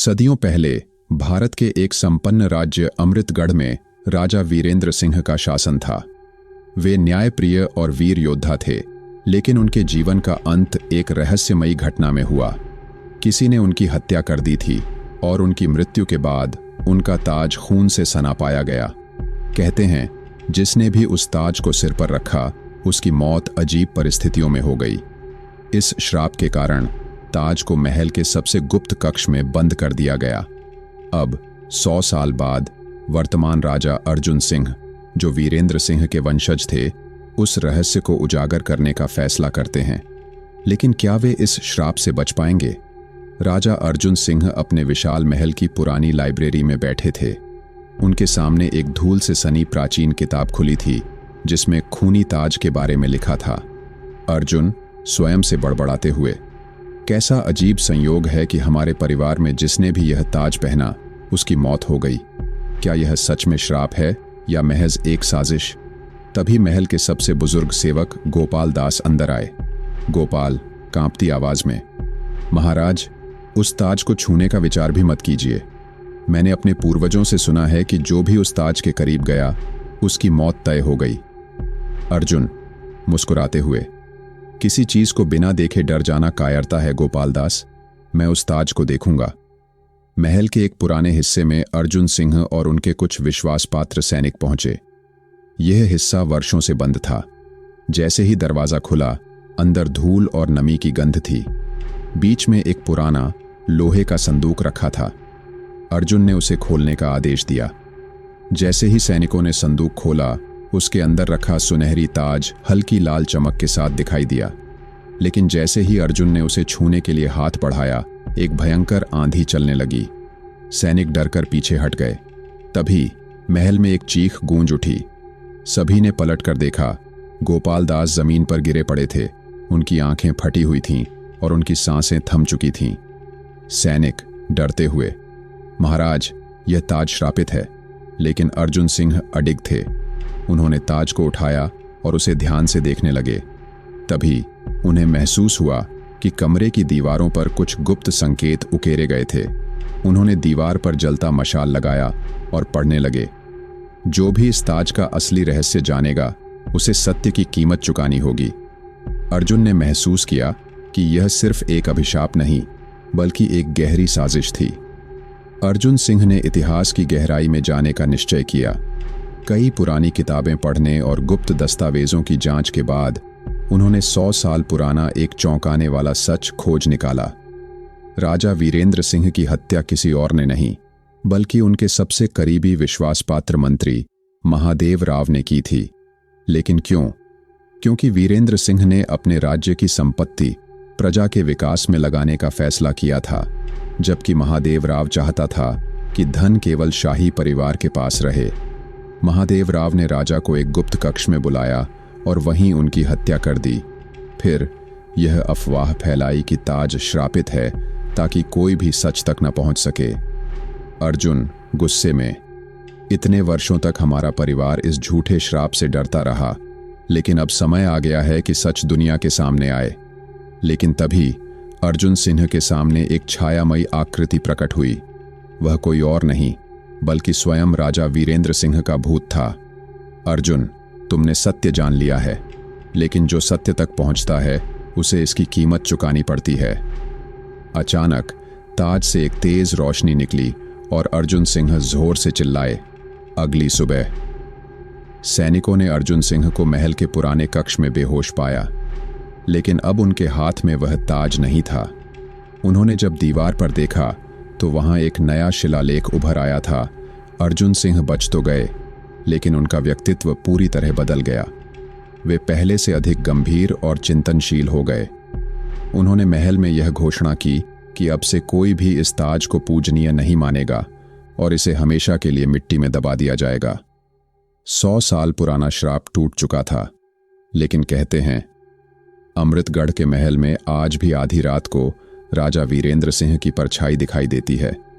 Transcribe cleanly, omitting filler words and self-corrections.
सदियों पहले भारत के एक संपन्न राज्य अमृतगढ़ में राजा वीरेंद्र सिंह का शासन था। वे न्यायप्रिय और वीर योद्धा थे, लेकिन उनके जीवन का अंत एक रहस्यमयी घटना में हुआ। किसी ने उनकी हत्या कर दी थी और उनकी मृत्यु के बाद उनका ताज खून से सना पाया गया। कहते हैं, जिसने भी उस ताज को सिर पर रखा, उसकी मौत अजीब परिस्थितियों में हो गई। इस श्राप के कारण ताज को महल के सबसे गुप्त कक्ष में बंद कर दिया गया। अब 100 साल बाद वर्तमान राजा अर्जुन सिंह, जो वीरेंद्र सिंह के वंशज थे, उस रहस्य को उजागर करने का फैसला करते हैं। लेकिन क्या वे इस श्राप से बच पाएंगे? राजा अर्जुन सिंह अपने विशाल महल की पुरानी लाइब्रेरी में बैठे थे। उनके सामने एक धूल से सनी प्राचीन किताब खुली थी, जिसमें खूनी ताज के बारे में लिखा था। अर्जुन स्वयं से बड़बड़ाते हुए, कैसा अजीब संयोग है कि हमारे परिवार में जिसने भी यह ताज पहना, उसकी मौत हो गई। क्या यह सच में श्राप है या महज एक साजिश? तभी महल के सबसे बुजुर्ग सेवक गोपाल दास अंदर आए। गोपाल कांपती आवाज में, महाराज, उस ताज को छूने का विचार भी मत कीजिए। मैंने अपने पूर्वजों से सुना है कि जो भी उस ताज के करीब गया, उसकी मौत तय हो गई। अर्जुन मुस्कुराते हुए, किसी चीज को बिना देखे डर जाना कायरता है गोपाल दास। मैं उस ताज को देखूंगा। महल के एक पुराने हिस्से में अर्जुन सिंह और उनके कुछ विश्वासपात्र सैनिक पहुंचे। यह हिस्सा वर्षों से बंद था। जैसे ही दरवाजा खुला, अंदर धूल और नमी की गंध थी। बीच में एक पुराना लोहे का संदूक रखा था। अर्जुन ने उसे खोलने का आदेश दिया। जैसे ही सैनिकों ने संदूक खोला, उसके अंदर रखा सुनहरी ताज हल्की लाल चमक के साथ दिखाई दिया। लेकिन जैसे ही अर्जुन ने उसे छूने के लिए हाथ बढ़ाया, एक भयंकर आंधी चलने लगी। सैनिक डरकर पीछे हट गए। तभी महल में एक चीख गूंज उठी। सभी ने पलटकर देखा। गोपाल दास जमीन पर गिरे पड़े थे। उनकी आंखें फटी हुई थीं और उनकी सांसें थम चुकी थीं। सैनिक डरते हुए, महाराज, यह ताज श्रापित है। लेकिन अर्जुन सिंह अडिग थे। उन्होंने ताज को उठाया और उसे ध्यान से देखने लगे। तभी उन्हें महसूस हुआ कि कमरे की दीवारों पर कुछ गुप्त संकेत उकेरे गए थे। उन्होंने दीवार पर जलता मशाल लगाया और पढ़ने लगे, जो भी इस ताज का असली रहस्य जानेगा, उसे सत्य की कीमत चुकानी होगी। अर्जुन ने महसूस किया कि यह सिर्फ एक अभिशाप नहीं, बल्कि एक गहरी साजिश थी। अर्जुन सिंह ने इतिहास की गहराई में जाने का निश्चय किया। कई पुरानी किताबें पढ़ने और गुप्त दस्तावेजों की जांच के बाद उन्होंने 100 साल पुराना एक चौंकाने वाला सच खोज निकाला। राजा वीरेंद्र सिंह की हत्या किसी और ने नहीं, बल्कि उनके सबसे करीबी विश्वासपात्र मंत्री महादेव राव ने की थी। लेकिन क्यों? क्योंकि वीरेंद्र सिंह ने अपने राज्य की संपत्ति प्रजा के विकास में लगाने का फैसला किया था, जबकि महादेव राव चाहता था कि धन केवल शाही परिवार के पास रहे। महादेव राव ने राजा को एक गुप्त कक्ष में बुलाया और वहीं उनकी हत्या कर दी। फिर यह अफवाह फैलाई कि ताज श्रापित है, ताकि कोई भी सच तक न पहुंच सके। अर्जुन गुस्से में, इतने वर्षों तक हमारा परिवार इस झूठे श्राप से डरता रहा, लेकिन अब समय आ गया है कि सच दुनिया के सामने आए। लेकिन तभी अर्जुन सिंह के सामने एक छायामयी आकृति प्रकट हुई। वह कोई और नहीं, बल्कि स्वयं राजा वीरेंद्र सिंह का भूत था। अर्जुन, तुमने सत्य जान लिया है, लेकिन जो सत्य तक पहुंचता है, उसे इसकी कीमत चुकानी पड़ती है। अचानक ताज से एक तेज रोशनी निकली और अर्जुन सिंह जोर से चिल्लाए। अगली सुबह सैनिकों ने अर्जुन सिंह को महल के पुराने कक्ष में बेहोश पाया, लेकिन अब उनके हाथ में वह ताज नहीं था। उन्होंने जब दीवार पर देखा, तो वहां एक नया शिलालेख उभर आया था। अर्जुन सिंह बच तो गए, लेकिन उनका व्यक्तित्व पूरी तरह बदल गया। वे पहले से अधिक गंभीर और चिंतनशील हो गए। उन्होंने महल में यह घोषणा की कि अब से कोई भी इस ताज को पूजनीय नहीं मानेगा और इसे हमेशा के लिए मिट्टी में दबा दिया जाएगा। 100 साल पुराना श्राप टूट चुका था, लेकिन कहते हैं, अमृतगढ़ के महल में आज भी आधी रात को राजा वीरेंद्र सिंह की परछाई दिखाई देती है।